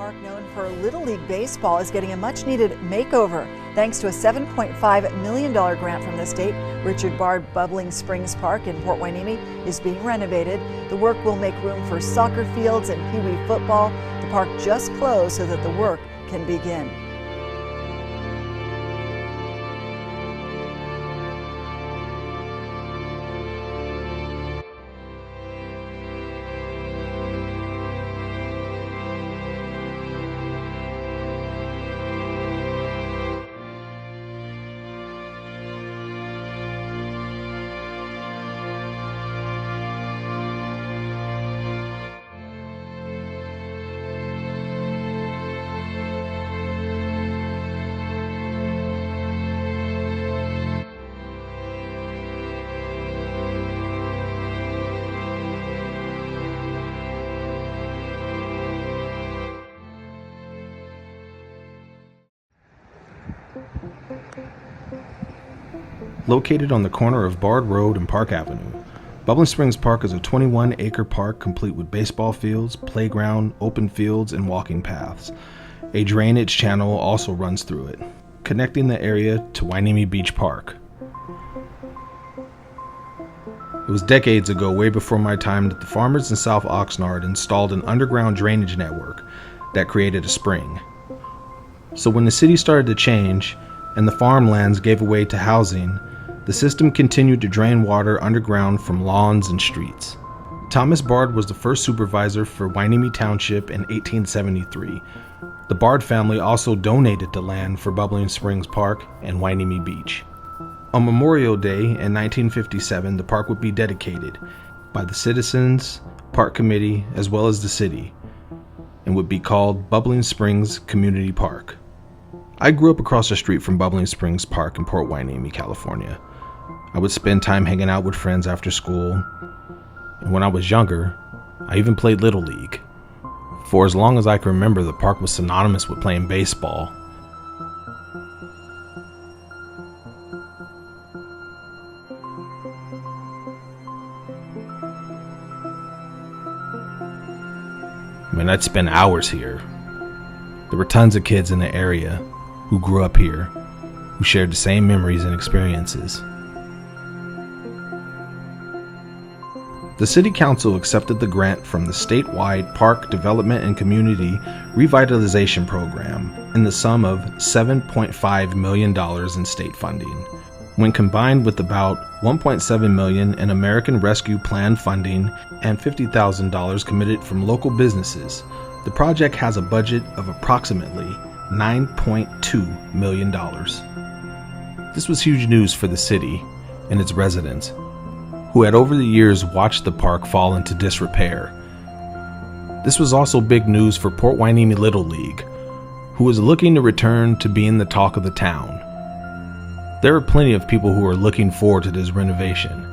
Park, known for Little League Baseball, is getting a much-needed makeover. Thanks to a $7.5 million grant from the state, Richard Bard Bubbling Springs Park in Port Hueneme is being renovated. The work will make room for soccer fields and pee-wee football. The park just closed so that the work can begin. Located on the corner of Bard Road and Park Avenue, Bubbling Springs Park is a 21-acre park complete with baseball fields, playground, open fields, and walking paths. A drainage channel also runs through it, connecting the area to Hueneme Beach Park. It was decades ago, way before my time, that the farmers in South Oxnard installed an underground drainage network that created a spring. So when the city started to change and the farmlands gave way to housing, the system continued to drain water underground from lawns and streets. Thomas Bard was the first supervisor for Hueneme Township in 1873. The Bard family also donated the land for Bubbling Springs Park and Hueneme Beach. On Memorial Day in 1957, the park would be dedicated by the citizens, park committee, as well as the city, and would be called Bubbling Springs Community Park. I grew up across the street from Bubbling Springs Park in Port Hueneme, California. I would spend time hanging out with friends after school, and when I was younger, I even played Little League. For as long as I can remember, the park was synonymous with playing baseball. I mean, I'd spend hours here. There were tons of kids in the area who grew up here, who shared the same memories and experiences. The City Council accepted the grant from the statewide Park Development and Community Revitalization Program in the sum of $7.5 million in state funding. When combined with about $1.7 million in American Rescue Plan funding and $50,000 committed from local businesses, the project has a budget of approximately $9.2 million. This was huge news for the city and its residents, who had over the years watched the park fall into disrepair. This was also big news for Port Hueneme Little League, who was looking to return to being the talk of the town. There are plenty of people who are looking forward to this renovation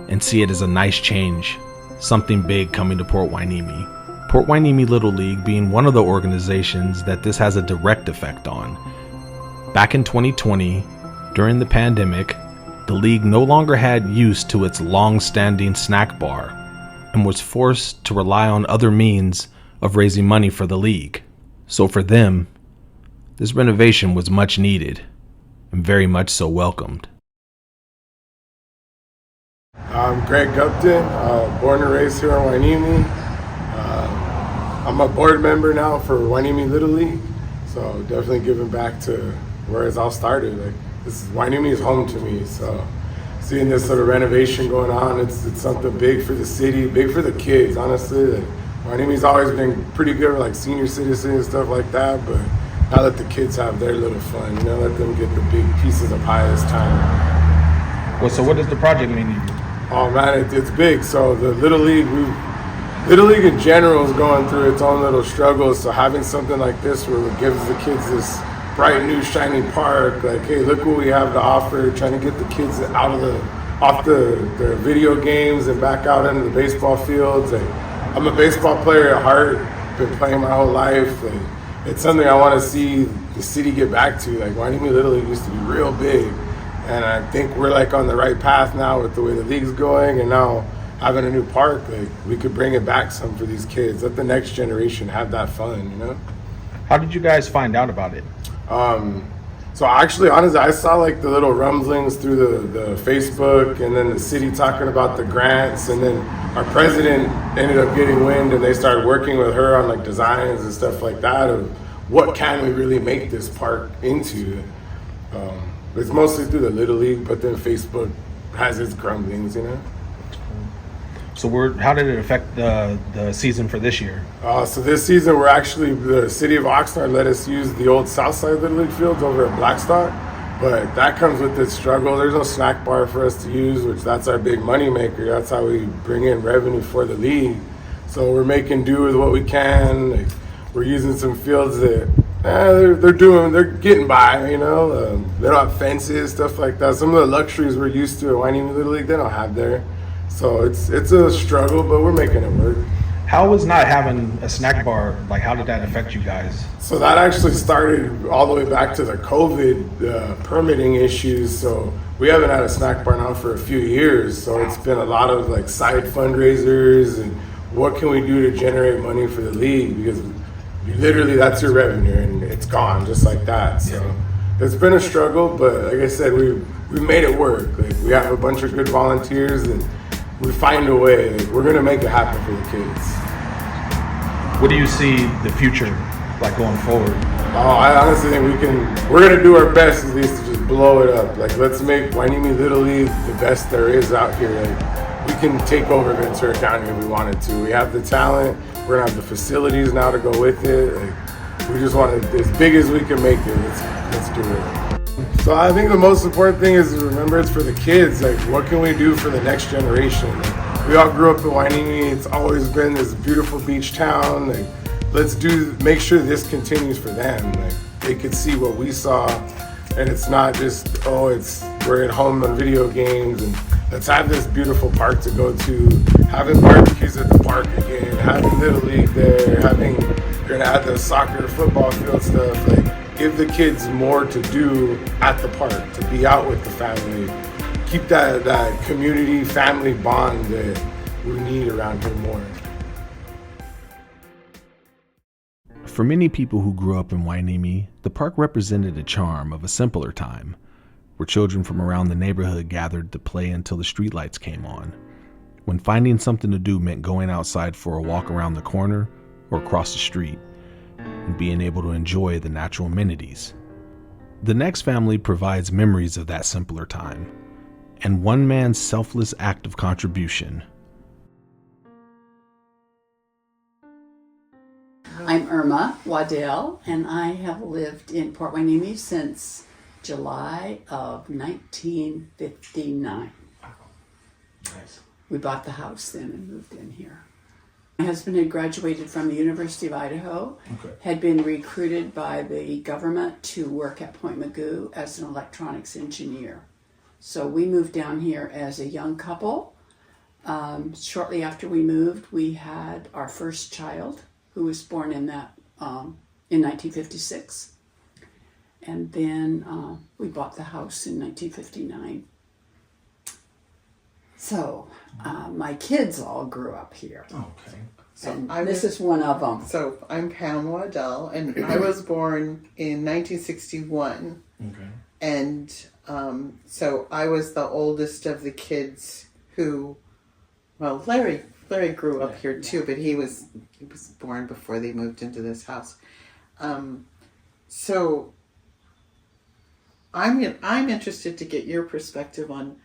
and see it as a nice change, something big coming to Port Hueneme. Port Hueneme Little League being one of the organizations that this has a direct effect on. Back in 2020, during the pandemic, the league no longer had use to its long-standing snack bar and was forced to rely on other means of raising money for the league. So for them, this renovation was much needed and very much so welcomed. I'm Greg Gupton, born and raised here in Hueneme. I'm a board member now for Hueneme Little League, so definitely giving back to where it all started. Hueneme is home to me, so seeing this sort of renovation going on, it's something big for the city, big for the kids, honestly. Hueneme's always been pretty good with senior citizens and stuff like that, but now let the kids have their little fun, let them get the big pieces of pie this time. Well, so what does the project mean to you? Oh man, it's big. So the Little League in general is going through its own little struggles, so having something like this where it gives the kids this bright new shiny park, hey, look what we have to offer, trying to get the kids off the video games and back out into the baseball fields. I'm a baseball player at heart, been playing my whole life. It's something I want to see the city get back to. Hueneme Little League used to be real big, and I think we're on the right path now with the way the league's going, and now having a new park, we could bring it back some for these kids. Let the next generation have that fun, How did you guys find out about it? So actually, honestly, I saw like the little rumblings through the Facebook, and then the city talking about the grants, and then our president ended up getting wind, and they started working with her on like designs and stuff like that of what can we really make this park into. It's mostly through the Little League, but then Facebook has its grumblings, you know. So how did it affect the season for this year? So this season, we're actually, the city of Oxnard let us use the old Southside Little League fields over at Blackstock, but that comes with its struggle. There's no snack bar for us to use, which that's our big money maker. That's how we bring in revenue for the league. So we're making do with what we can. Like, we're using some fields that they're getting by, you know. They don't have fences, stuff like that. Some of the luxuries we're used to at Hueneme Little League, they don't have there. So it's a struggle, but we're making it work. How was not having a snack bar, like how did that affect you guys? So that actually started all the way back to the COVID permitting issues. So we haven't had a snack bar now for a few years. So it's been a lot of like side fundraisers and what can we do to generate money for the league, because literally that's your revenue and it's gone just like that. So it's been a struggle, but like I said, we made it work. Like, we have a bunch of good volunteers and we find a way. Like, we're gonna make it happen for the kids. What do you see the future like going forward? I honestly think we're gonna do our best at least to just blow it up. Like, let's make Hueneme Little League the best there is out here. Like, we can take over Ventura County if we wanted to. We have the talent. We're gonna have the facilities now to go with it. Like, we just want to, as big as we can make it. Let's do it. So I think the most important thing is to remember it's for the kids. Like, what can we do for the next generation? Like, we all grew up in Hueneme. It's always been this beautiful beach town. Like, make sure this continues for them. Like, they could see what we saw, and it's not just we're at home on video games. And let's have this beautiful park to go to. Having barbecues at the park again. Having Little League there. You're gonna add the soccer, football field stuff. Like, give the kids more to do at the park, to be out with the family. Keep that community, family bond that we need around here more. For many people who grew up in Hueneme, the park represented a charm of a simpler time, where children from around the neighborhood gathered to play until the streetlights came on, when finding something to do meant going outside for a walk around the corner or across the street, and being able to enjoy the natural amenities. The next family provides memories of that simpler time, and one man's selfless act of contribution. I'm Irma Waddell, and I have lived in Port Hueneme since July of 1959. Nice. We bought the house then and moved in here. My husband had graduated from the University of Idaho, had been recruited by the government to work at Point Mugu as an electronics engineer. So we moved down here as a young couple. Shortly after we moved, we had our first child, who was born in 1956. And then we bought the house in 1959. So my kids all grew up here. Okay. So this is one of them. So I'm Pam Waddell, and I was born in 1961. Okay. And so I was the oldest of the kids who, well, Larry grew up here too, but he was born before they moved into this house. So I'm interested to get your perspective on,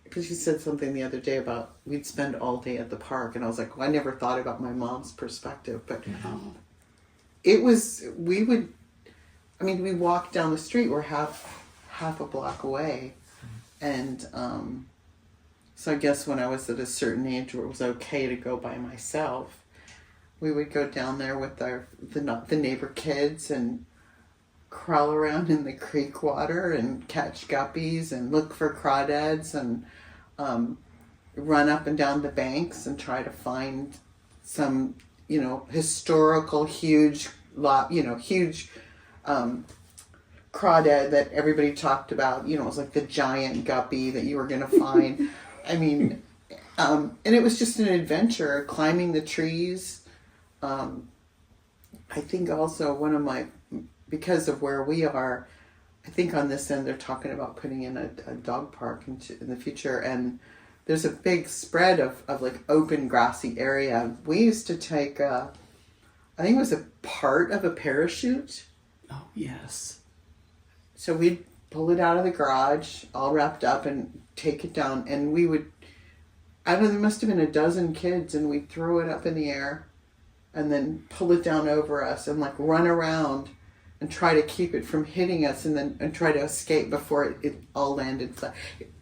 because you said something the other day about we'd spend all day at the park, and I was like, well, I never thought about my mom's perspective, but we walked down the street, we're half a block away, and so I guess when I was at a certain age where it was okay to go by myself, we would go down there with the neighbor kids and crawl around in the creek water and catch guppies and look for crawdads and run up and down the banks and try to find some, historical huge crawdad that everybody talked about. It was like the giant guppy that you were going to find. I mean, and it was just an adventure, climbing the trees. I think also because of where we are, I think on this end they're talking about putting in a dog park in the future, and there's a big spread of like open grassy area. We used to take I think it was a part of a parachute. Oh, yes. So we'd pull it out of the garage, all wrapped up, and take it down. And we would, I don't know, there must have been a dozen kids, and we'd throw it up in the air and then pull it down over us and like run around and try to keep it from hitting us and try to escape before it all landed flat.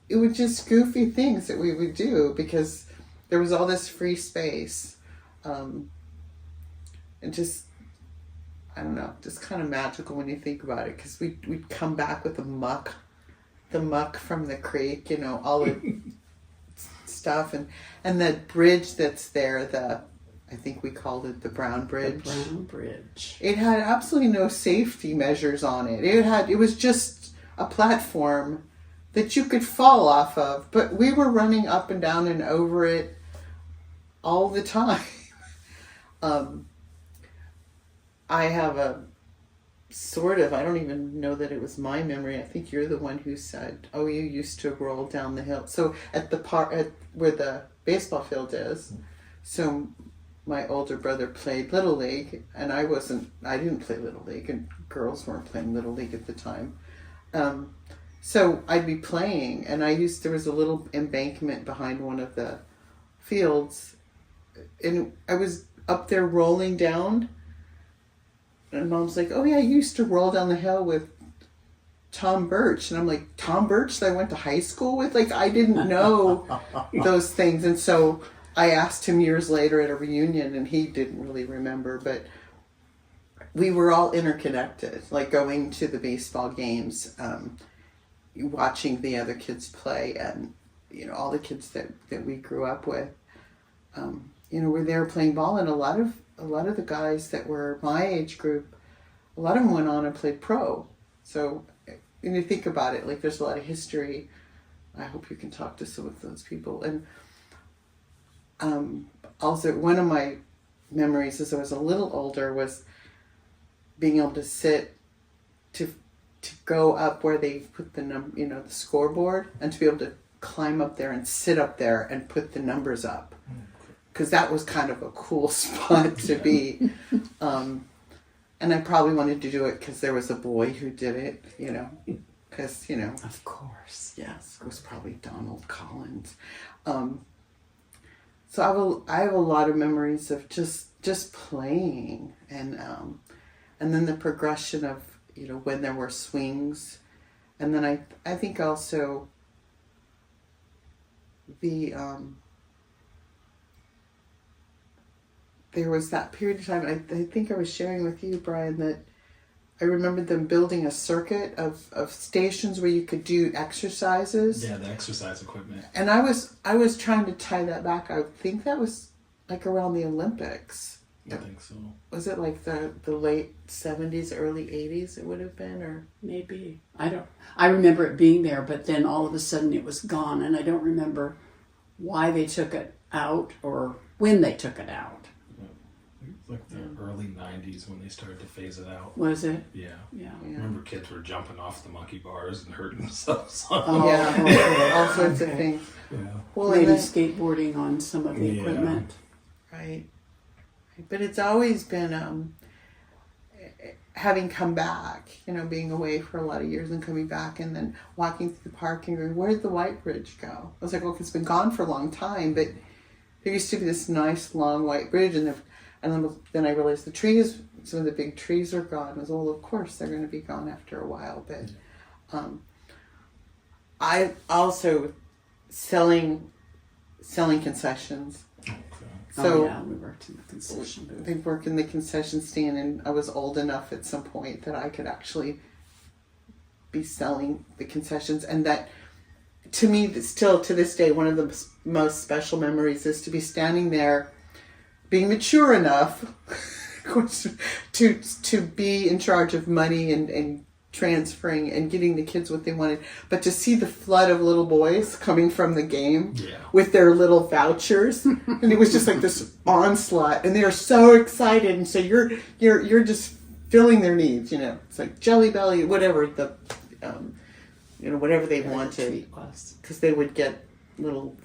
It was just goofy things that we would do because there was all this free space. And just, I don't know, just kind of magical when you think about it, because we'd come back with the muck from the creek, you know, all the stuff, and the bridge that's there, I think we called it the Brown Bridge. The Brown Bridge. It had absolutely no safety measures on it. It was just a platform that you could fall off of, but we were running up and down and over it all the time. I have a sort of, I don't even know that it was my memory. I think you're the one who said, oh, you used to roll down the hill. So at the park, where the baseball field is, so my older brother played Little League, and I didn't play Little League, and girls weren't playing Little League at the time. So I'd be playing, and there was a little embankment behind one of the fields, and I was up there rolling down. And Mom's like, oh yeah, I used to roll down the hill with Tom Birch. And I'm like, Tom Birch that I went to high school with? Like, I didn't know those things. And so I asked him years later at a reunion, and he didn't really remember. But we were all interconnected, like going to the baseball games, watching the other kids play, and, you know, all the kids that we grew up with, you know, were there playing ball. And a lot of the guys that were my age group, a lot of them went on and played pro. So when you think about it, like, there's a lot of history. I hope you can talk to some of those people. And also, one of my memories as I was a little older was being able to sit to go up where they put the scoreboard, and to be able to climb up there and sit up there and put the numbers up. Because that was kind of a cool spot to be. And I probably wanted to do it because there was a boy who did it, you know. Because, you know. Of course, yes. It was probably Donald Collins. So I have a lot of memories of just playing. And then the progression of, you know, when there were swings. And then I think also there was that period of time, I think I was sharing with you, Brian, that I remember them building a circuit of stations where you could do exercises. Yeah, the exercise equipment. And I was trying to tie that back. I think that was like around the Olympics. I think so. Was it like the late 70s, early 80s it would have been, or? Maybe. I remember it being there, but then all of a sudden it was gone, and I don't remember why they took it out or when they took it out. Like the early 90s when they started to phase it out. Was it? Yeah. Yeah. I remember kids were jumping off the monkey bars and hurting themselves. Yeah, all sorts of things. Yeah. Well, maybe skateboarding on some of the equipment. Right. But it's always been having come back, you know, being away for a lot of years and coming back, and then walking through the park and going, where did the White Bridge go? I was like, well, it's been gone for a long time, but there used to be this nice long white bridge, and then I realized some of the big trees are gone. I was, well, of course they're going to be gone after a while. But I also selling concessions. Okay. So we worked in the concession booth. They worked in the concession stand, and I was old enough at some point that I could actually be selling the concessions. And that, to me, still to this day, one of the most special memories is to be standing there, being mature enough to be in charge of money and transferring and getting the kids what they wanted. But to see the flood of little boys coming from the game with their little vouchers, and it was just like this onslaught, and they are so excited, and so you're just filling their needs. You know, it's like Jelly Belly, whatever the, whatever they wanted, because they would get little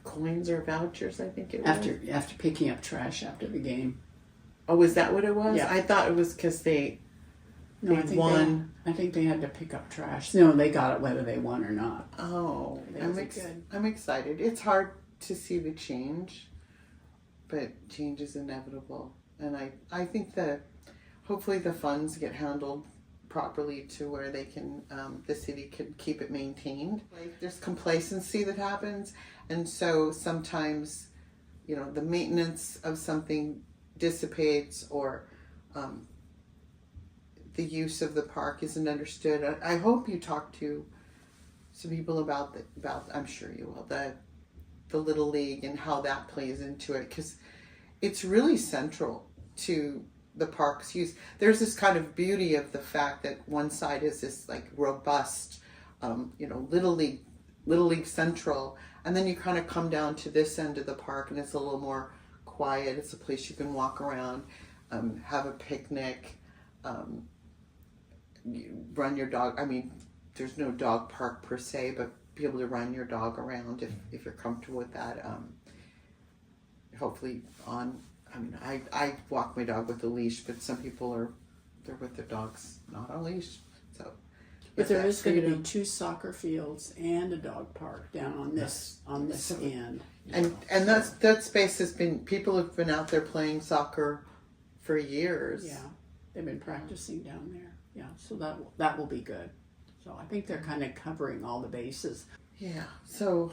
coins or vouchers. I think it was after picking up trash after the game. Oh, was that what it was? Yeah. I thought it was because they won. I think they had to pick up trash. No, they got it whether they won or not. Oh, Good. I'm excited. It's hard to see the change, but change is inevitable. And I think that hopefully the funds get handled properly to where they can, the city can keep it maintained. Like, there's complacency that happens, and so sometimes, the maintenance of something dissipates, or the use of the park isn't understood. I hope you talk to some people about I'm sure you will, the Little League and how that plays into it, because it's really central to the park's use. There's this kind of beauty of the fact that one side is this robust, Little League Central, and then you kind of come down to this end of the park and it's a little more quiet. It's a place you can walk around, have a picnic, run your dog. I mean, there's no dog park per se, but be able to run your dog around if you're comfortable with that. Hopefully I walk my dog with a leash, but some people they're with their dogs not on a leash. So, but there is going to be 2 soccer fields and a dog park down on this end. And that space has been, people have been out there playing soccer for years. Yeah, they've been practicing down there. Yeah, so that will be good. So I think they're kind of covering all the bases. Yeah. So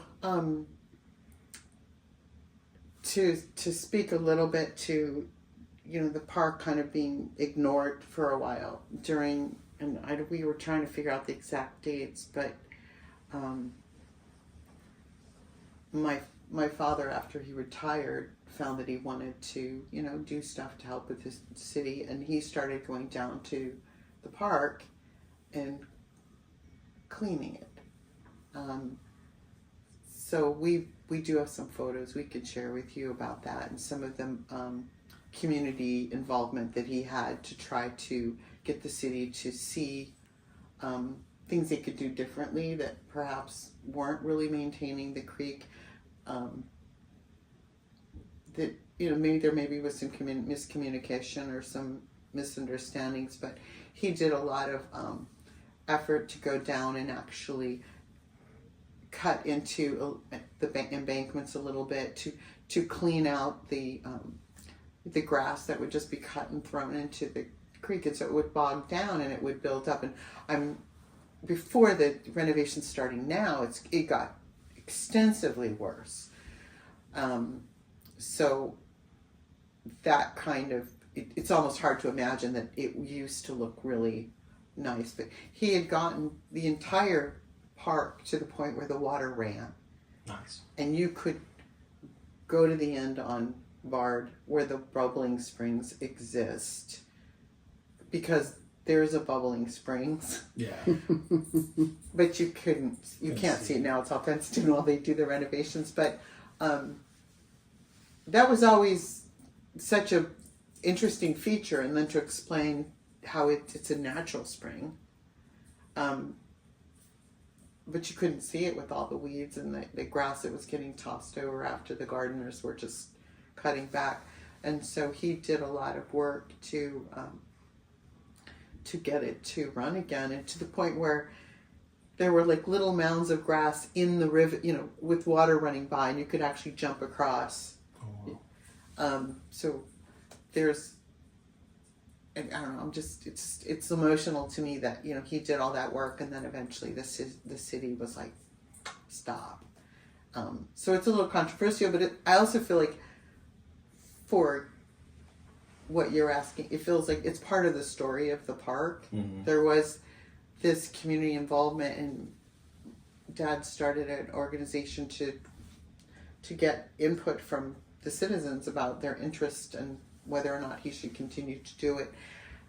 to speak a little bit to, the park kind of being ignored for a while we were trying to figure out the exact dates, but my father, after he retired, found that he wanted to, do stuff to help with his city, and he started going down to the park and cleaning it. So we do have some photos we could share with you about that, and some of them community involvement that he had to try to get the city to see things they could do differently that perhaps weren't really maintaining the creek. That maybe there was some miscommunication or some misunderstandings, but he did a lot of effort to go down and actually cut into the embankments a little bit to clean out the grass that would just be cut and thrown into the creek, and so it would bog down and it would build up. And before the renovation starting now, it got extensively worse. So that kind of, it's almost hard to imagine that it used to look really nice, but he had gotten the entire park to the point where the water ran. Nice. And you could go to the end on Bard where the bubbling springs exist, because there's a bubbling springs. Yeah. But you can't see it now. It's all fenced in while they do the renovations. But that was always such a interesting feature, and then to explain how it's a natural spring. But you couldn't see it with all the weeds and the grass that was getting tossed over after the gardeners were just cutting back. And so he did a lot of work to get it to run again, and to the point where there were little mounds of grass in the river, with water running by, and you could actually jump across. Oh, wow. So there's, I don't know, it's emotional to me that, he did all that work, and then eventually the city was like, stop. So it's a little controversial, but I also feel like for what you're asking, it feels like it's part of the story of the park. Mm-hmm. There was this community involvement, and Dad started an organization to get input from the citizens about their interest and whether or not he should continue to do it.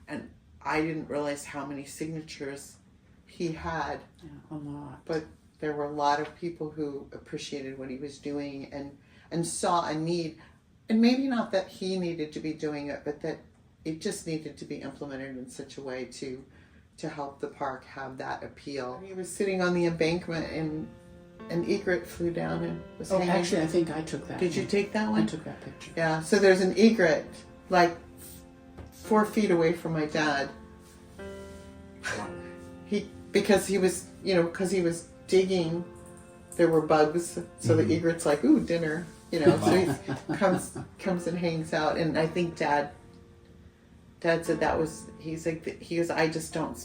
And I didn't realize how many signatures he had. Yeah, a lot. But there were a lot of people who appreciated what he was doing and saw a need. And maybe not that he needed to be doing it, but that it just needed to be implemented in such a way to help the park have that appeal. He was sitting on the embankment and an egret flew down and was hanging. Actually, I think I took that. Did you take that one? I took that picture. Yeah, so there's an egret like 4 feet away from my dad. Because he was digging, there were bugs, so the egret's like, ooh, dinner, so he comes and hangs out. And I think Dad said that was, he goes, I just don't,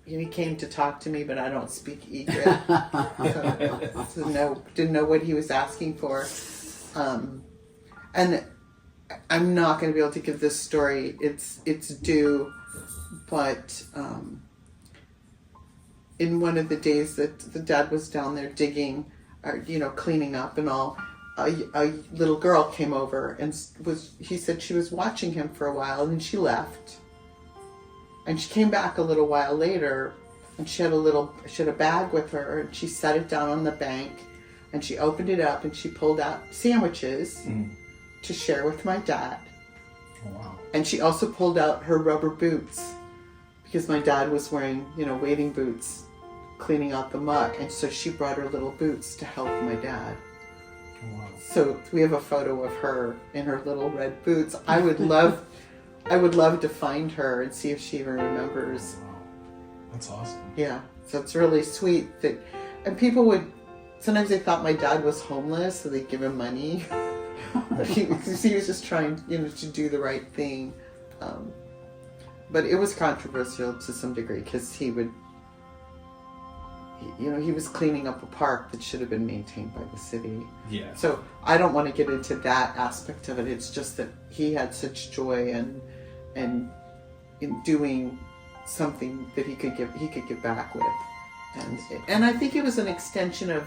he came to talk to me, but I don't speak egret. So didn't know what he was asking for. And I'm not going to be able to give this story its due, but in one of the days that the dad was down there digging, cleaning up and all, a little girl came over and he said she was watching him for a while and she left. And she came back a little while later and she had a bag with her and she set it down on the bank and she opened it up and she pulled out sandwiches to share with my dad. Oh, wow. And she also pulled out her rubber boots because my dad was wearing, wading boots, cleaning out the muck. And so she brought her little boots to help my dad. Oh, wow. So we have a photo of her in her little red boots. I would love to find her and see if she even remembers. Wow. That's awesome. Yeah. So it's really sweet and people sometimes they thought my dad was homeless, so they'd give him money. But he was just trying, to do the right thing. But it was controversial to some degree because he was cleaning up a park that should have been maintained by the city. Yeah. So I don't want to get into that aspect of it. It's just that he had such joy and in doing something that he could give back with, and I think it was an extension of.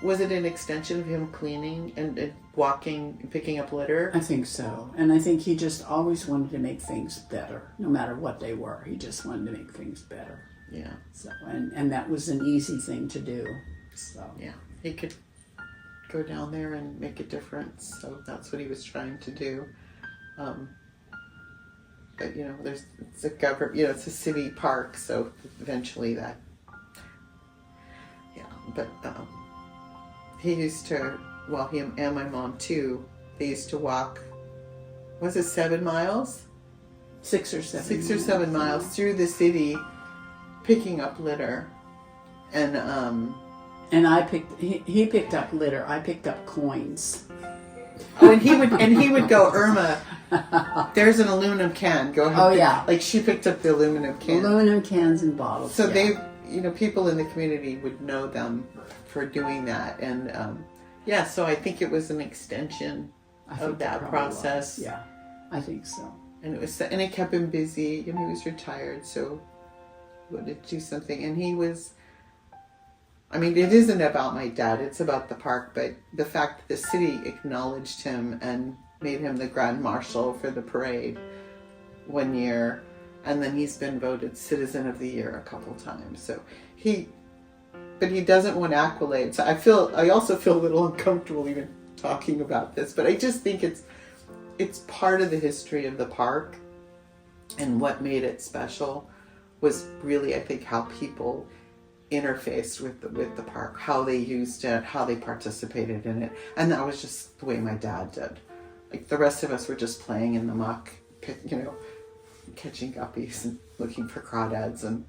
Was it an extension of him cleaning and walking and picking up litter? I think so. And I think he just always wanted to make things better, no matter what they were. He just wanted to make things better. Yeah. So and that was an easy thing to do. So yeah, he could go down there and make a difference. So that's what he was trying to do. But it's a it's a city park, so eventually that. Yeah, but. He used to, he and my mom too, they used to walk, was it 7 miles? 6 or 7 6 or 7 miles through the city, picking up litter. And he picked up litter, I picked up coins. Oh, and he would go, Irma, there's an aluminum can, go ahead. Oh yeah. Like she picked up the aluminum can. Aluminum cans and bottles. So they, people in the community would know them for doing that, and so I think it was an extension of that process. Yeah, I think so. And it kept him busy. He was retired, so he wanted to do something. And he was. I mean, it isn't about my dad; it's about the park. But the fact that the city acknowledged him and made him the grand marshal for the parade one year, and then he's been voted Citizen of the Year a couple times. So But he doesn't want accolades. I also feel a little uncomfortable even talking about this, but I just think it's part of the history of the park, and what made it special was really, I think, how people interfaced with the park, how they used it, how they participated in it, and that was just the way my dad did. Like the rest of us were just playing in the muck, catching guppies and looking for crawdads and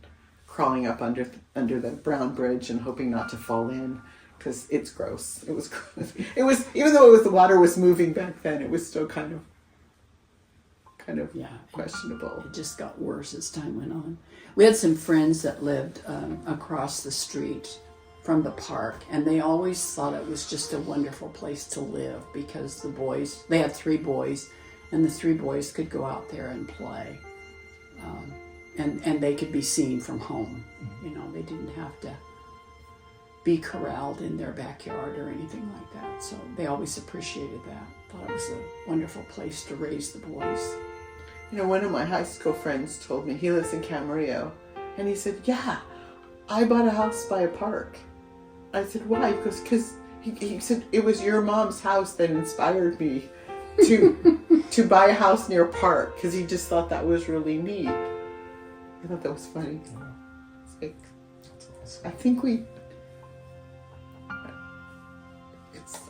crawling up under the brown bridge and hoping not to fall in, because it's gross. It was gross. It was, even though the water was moving back then, it was still kind of questionable. It just got worse as time went on. We had some friends that lived across the street from the park, and they always thought it was just a wonderful place to live because they had 3 boys, and the 3 boys could go out there and play. And they could be seen from home. They didn't have to be corralled in their backyard or anything like that. So they always appreciated that. Thought it was a wonderful place to raise the boys. You know, one of my high school friends told me, he lives in Camarillo, and he said, yeah, I bought a house by a park. I said, why? He goes, because he said, it was your mom's house that inspired me to buy a house near a park, because he just thought that was really neat. I thought that was funny. It's like, I think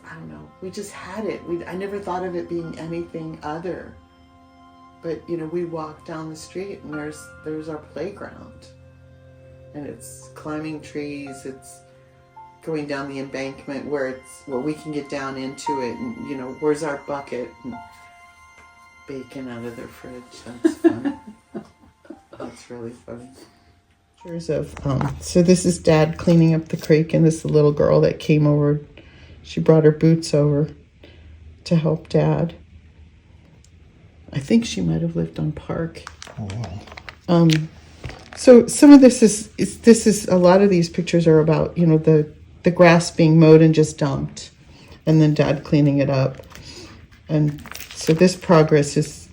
I don't know, we just had it. I never thought of it being anything other. But, you know, we walk down the street and there's our playground. And it's climbing trees, it's going down the embankment where we can get down into it, and, you know, where's our bucket? And bacon out of their fridge. That's fun. That's really funny. Pictures of so this is Dad cleaning up the creek, and this little girl that came over. She brought her boots over to help Dad. I think she might have lived on Park. Oh, wow. So some of this is a lot of these pictures are about, you know, the grass being mowed and just dumped, and then Dad cleaning it up. And so this progress is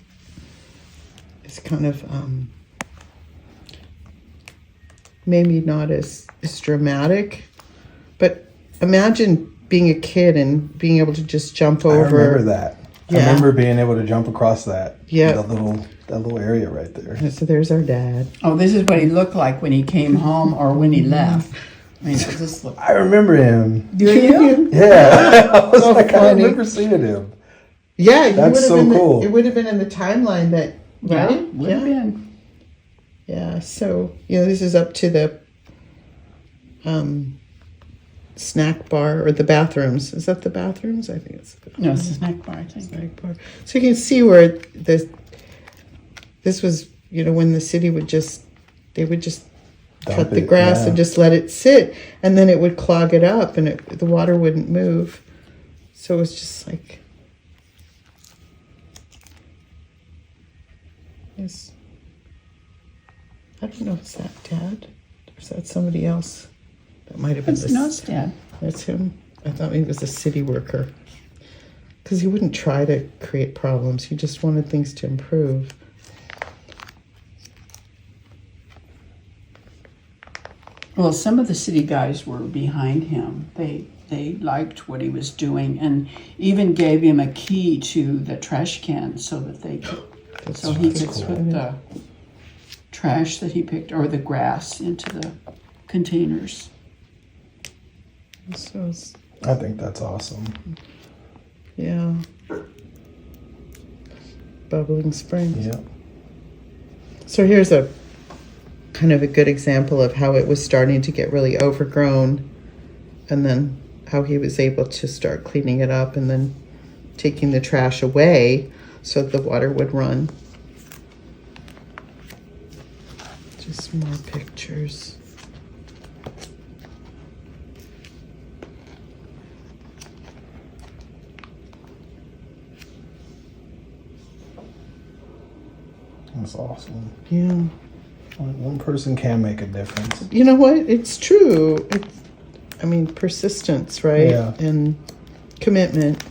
kind of maybe not as dramatic, but imagine being a kid and being able to just jump over. I remember that. Yeah. I remember being able to jump across that. Yeah. That little area right there. And so there's our dad. Oh, this is what he looked like when he came home or when he left. I mean, does this look? I remember him. Do you? Yeah. I was So like, I funny. remember seeing him. Yeah, That's so cool. It would have been in the timeline that, Yeah, right? would have been. Yeah, so, you know, this is up to the snack bar or the bathrooms. Is that the bathrooms? I think it's the bathrooms. No, it's a snack bar, I think. Snack bar. So you can see where this was, you know, when the city would just Dump cut the it, grass yeah. and just let it sit, and then it would clog it up and the water wouldn't move. So it was just like, yes. I don't know, is that Dad? Or is that somebody else? That might have been No, it's Dad. That's him. I thought he was a city worker. Because he wouldn't try to create problems. He just wanted things to improve. Well, some of the city guys were behind him. They liked what he was doing, and even gave him a key to the trash can so that he could put the trash that he picked or the grass into the containers. So it's, I think that's awesome. yeah. Bubbling Springs. Yeah. So here's a kind of a good example of how it was starting to get really overgrown, and then how he was able to start cleaning it up and then taking the trash away so the water would run. Just more pictures. That's awesome. Yeah. One person can make a difference. You know what? It's true. I mean, persistence, right? Yeah. And commitment.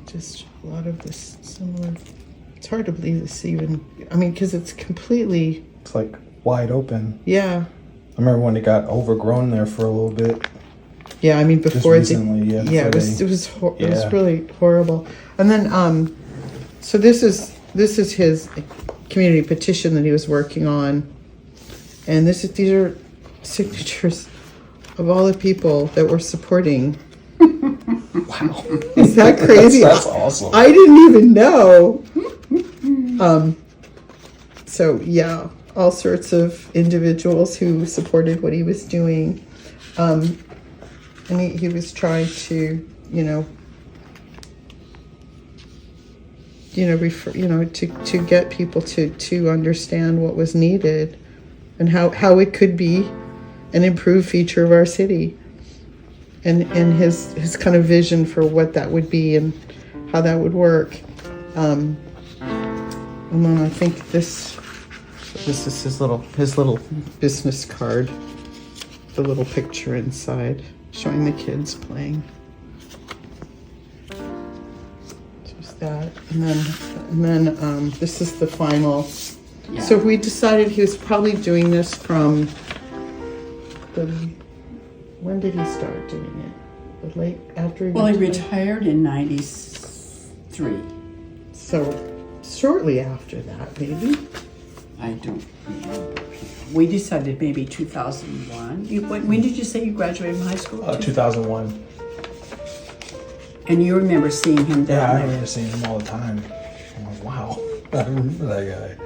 Just a lot of this similar. It's hard to believe this even. I mean, because it's completely. It's like wide open. Yeah. I remember when it got overgrown there for a little bit. Yeah. I mean, before Just recently, it was really horrible. And then, so this is his community petition that he was working on, and these are signatures of all the people that were supporting. Wow. Is that crazy? That's awesome. I didn't even know. So yeah, all sorts of individuals who supported what he was doing, and he was trying to, to get people to understand what was needed and how it could be an improved feature of our city, and his kind of vision for what that would be and how that would work. And then I think this is his little business card, the little picture inside showing the kids playing. Just that, and then this is the final. Yeah. So we decided he was probably doing this from when did he start doing it? The late after he Well, he retired? retired in 93. So shortly after that, maybe. I don't remember. We decided maybe 2001. When did you say you graduated from high school? 2001. And you remember seeing him Yeah, I down there? remember seeing him all the time. I'm like, wow, I remember that guy.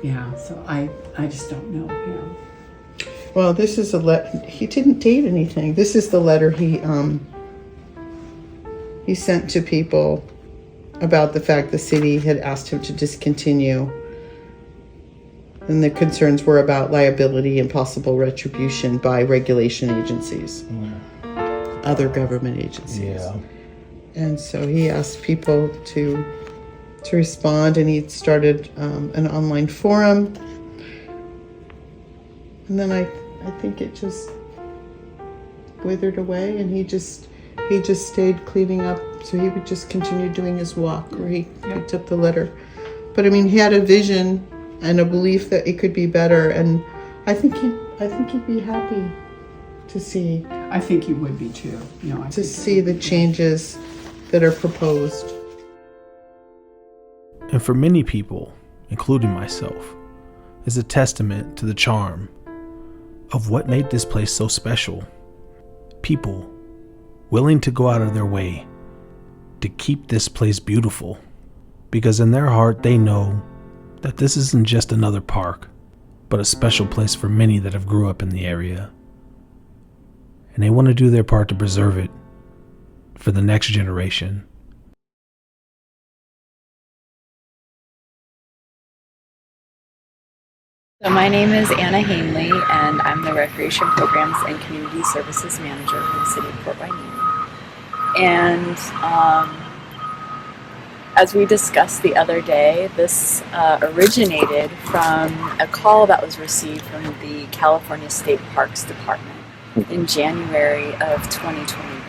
Yeah, so I just don't know him. Well, this is a he didn't date anything. This is the letter he sent to people about the fact the city had asked him to discontinue. And the concerns were about liability and possible retribution by regulation agencies, other government agencies. Yeah. And so he asked people to respond, and he started an online forum. And then I think it just withered away, and he just stayed cleaning up. So he would just continue doing his walk where he picked up the letter. But I mean, he had a vision and a belief that it could be better, and I think he'd be happy to see I think he would be too. to see the changes that are proposed. And for many people, including myself, is a testament to the charm of what made this place so special. People willing to go out of their way to keep this place beautiful, because in their heart they know that this isn't just another park, but a special place for many that have grew up in the area. And they want to do their part to preserve it for the next generation. So my name is Anna Hanley, and I'm the Recreation Programs and Community Services Manager for the City of Port Hueneme. And as we discussed the other day, this originated from a call that was received from the California State Parks Department in January of 2021.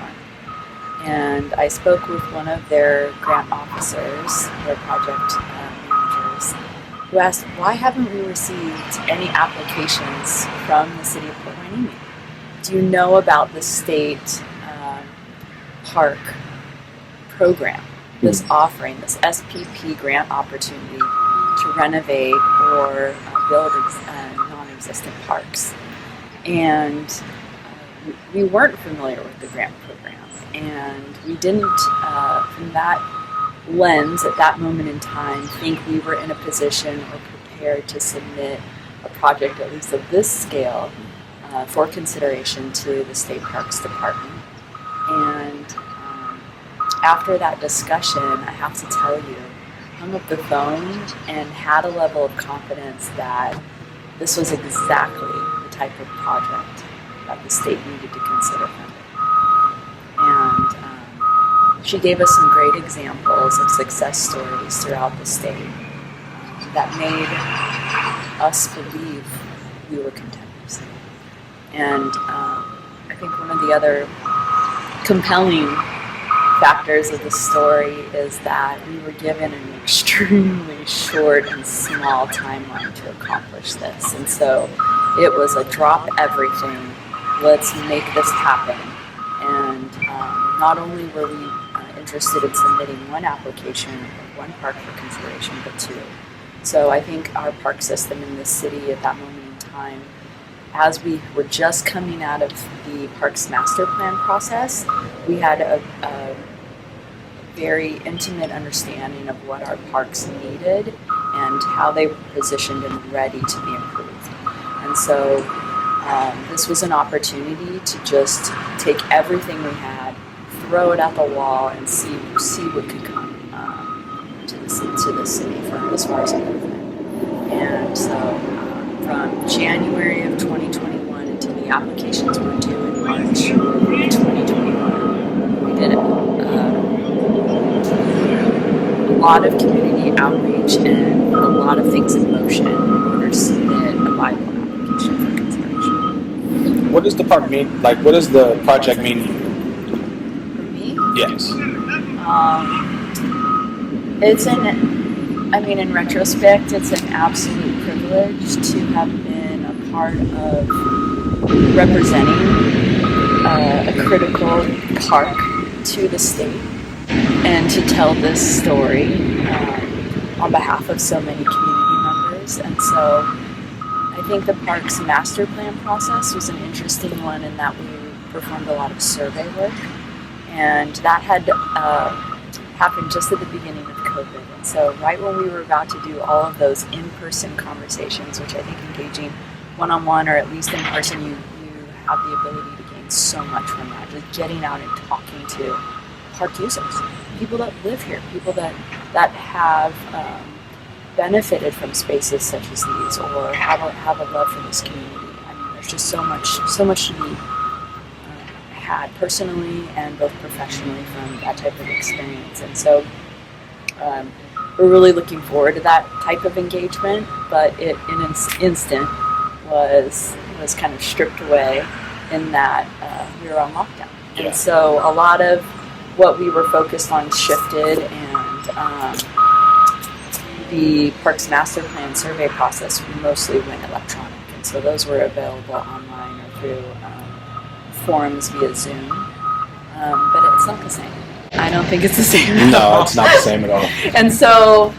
And I spoke with one of their grant officers, their project managers, who asked, why haven't we received any applications from the City of Port Hueneme? Do you know about the state park program, this offering, this SPP grant opportunity to renovate or build non-existent parks? And we weren't familiar with the grant program, and we didn't, from that lens at that moment in time, think we were in a position or prepared to submit a project, at least of this scale, for consideration to the State Parks Department. And after that discussion, I have to tell you, hung up the phone and had a level of confidence that this was exactly the type of project that the state needed to consider funding. And she gave us some great examples of success stories throughout the state that made us believe we were contenders. And I think one of the other compelling factors of the story is that we were given an extremely short and small timeline to accomplish this. And so it was a drop everything, let's make this happen. And not only were we interested in submitting one application or one park for consideration, but two. So I think our park system in this city at that moment in time, as we were just coming out of the Parks Master Plan process, we had a very intimate understanding of what our parks needed and how they were positioned and ready to be improved. And so this was an opportunity to just take everything we had, throw it at the wall, and see what could come to the city for as far as improvement. And so from January of 2021 until the applications were due in March of 2021, we did a lot of community outreach and a lot of things in motion in order to submit a viable application for consideration. What does the park mean? Like, what does the project mean to you? For me, Yes. In retrospect, it's an absolute privilege to have been a part of representing a critical park to the state and to tell this story on behalf of so many community members. And so I think the park's master plan process was an interesting one in that we performed a lot of survey work, and that had happened just at the beginning of COVID. And so right when we were about to do all of those in-person conversations, which I think engaging one-on-one or at least in person, you have the ability to gain so much from that, just getting out and talking to park users, people that live here, people that have benefited from spaces such as these or have a love for this community. I mean, there's just so much to be had personally and both professionally from that type of experience. And so we're really looking forward to that type of engagement, but it in an instant was kind of stripped away in that we were on lockdown. And so a lot of what we were focused on shifted, and the Parks Master Plan survey process mostly went electronic. And so those were available online or through forums via Zoom. But it's not the same. I don't think it's the same at all. No, it's not the same at all. And so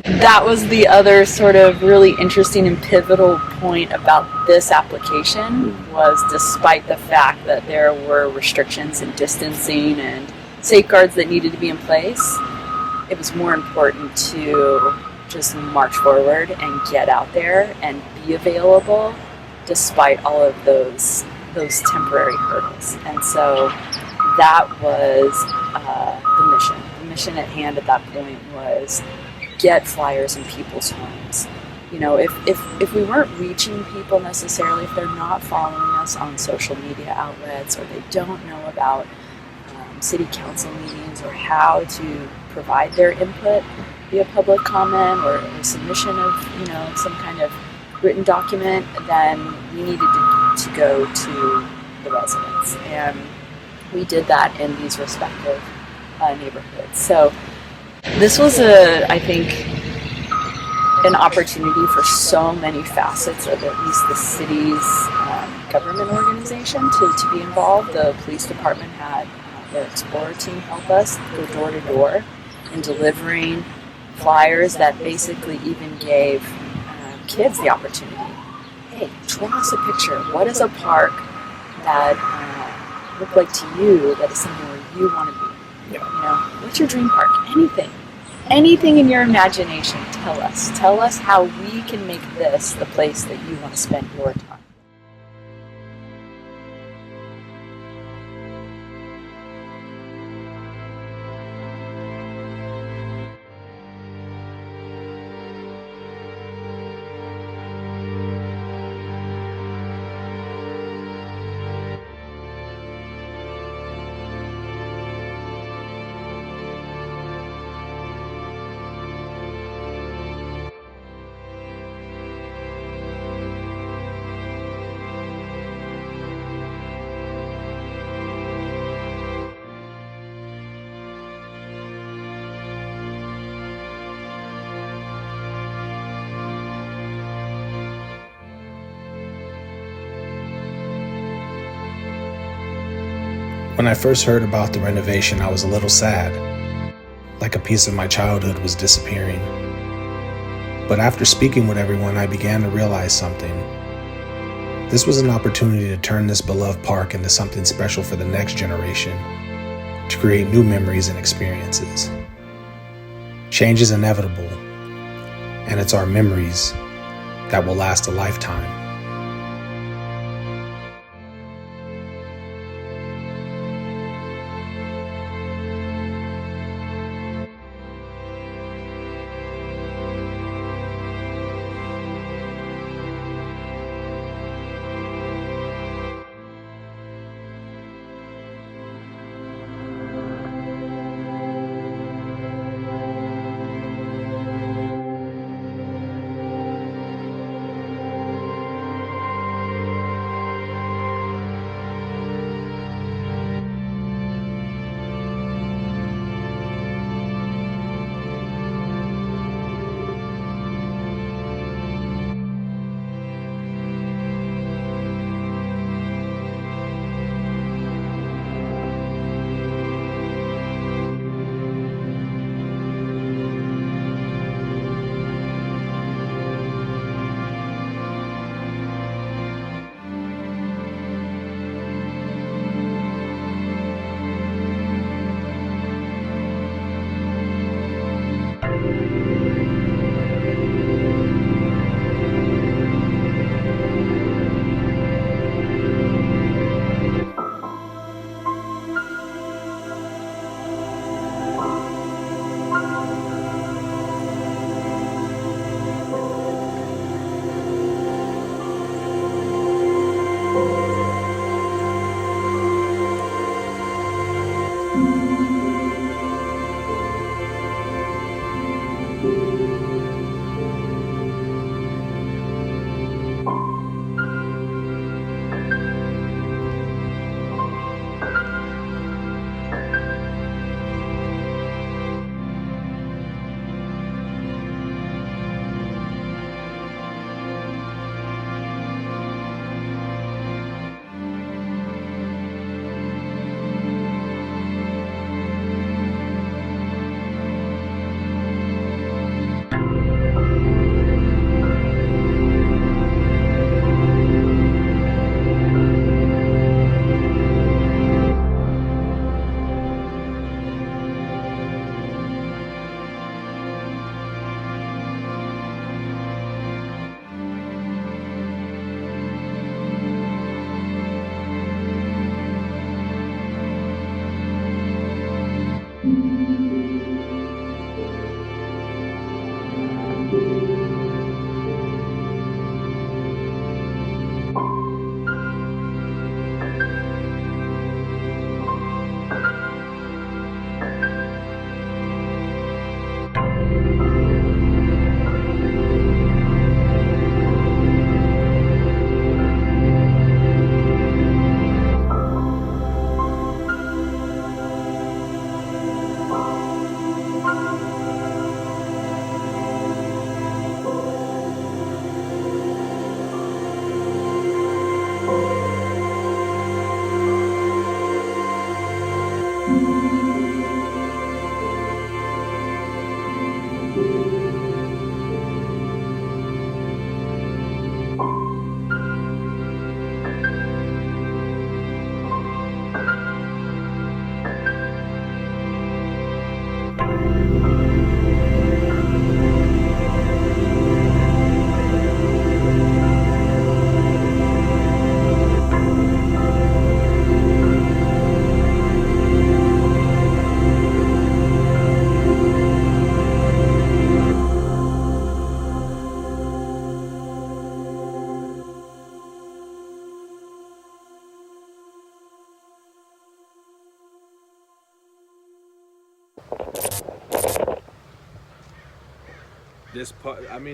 that was the other sort of really interesting and pivotal point about this application, was despite the fact that there were restrictions and distancing and safeguards that needed to be in place, it was more important to just march forward and get out there and be available despite all of those temporary hurdles. And so that was the mission. The mission at hand at that point was get flyers in people's homes. You know, if we weren't reaching people necessarily, if they're not following us on social media outlets, or they don't know about city council meetings or how to provide their input via public comment or submission of, you know, some kind of written document, then we needed to go to the residents. And we did that in these respective neighborhoods. So this was I think, an opportunity for so many facets of at least the city's government organization to be involved. The police department had their Explorer team help us go door to door in delivering flyers that basically even gave kids the opportunity. Hey, draw us a picture. What is a park that look like to you that is something where you want to be? You know, what's your dream park? Anything in your imagination. Tell us how we can make this the place that you want to spend your time. When I first heard about the renovation, I was a little sad, like a piece of my childhood was disappearing. But after speaking with everyone, I began to realize something. This was an opportunity to turn this beloved park into something special for the next generation, to create new memories and experiences. Change is inevitable, and it's our memories that will last a lifetime.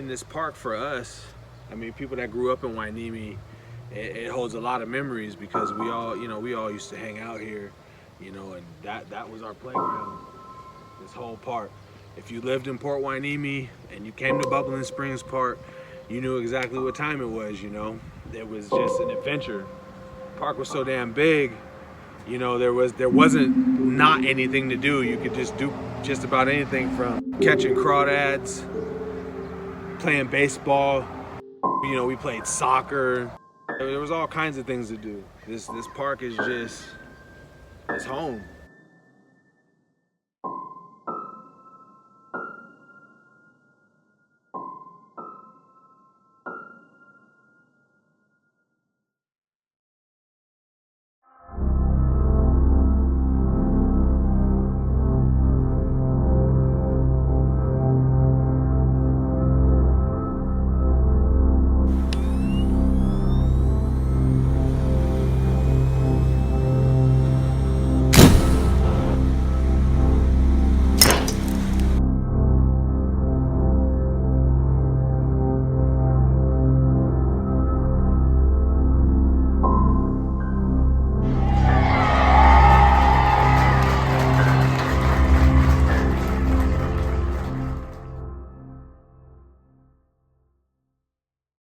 This park for us, people that grew up in Hueneme, it holds a lot of memories because we all used to hang out here, and that was our playground. This whole park. If you lived in Port Hueneme and you came to Bubbling Springs Park, you knew exactly what time it was. It was just an adventure. The park was so damn big. There wasn't not anything to do. You could just do just about anything, from catching crawdads, playing baseball. We played soccer. There was all kinds of things to do. This park is just, it's home.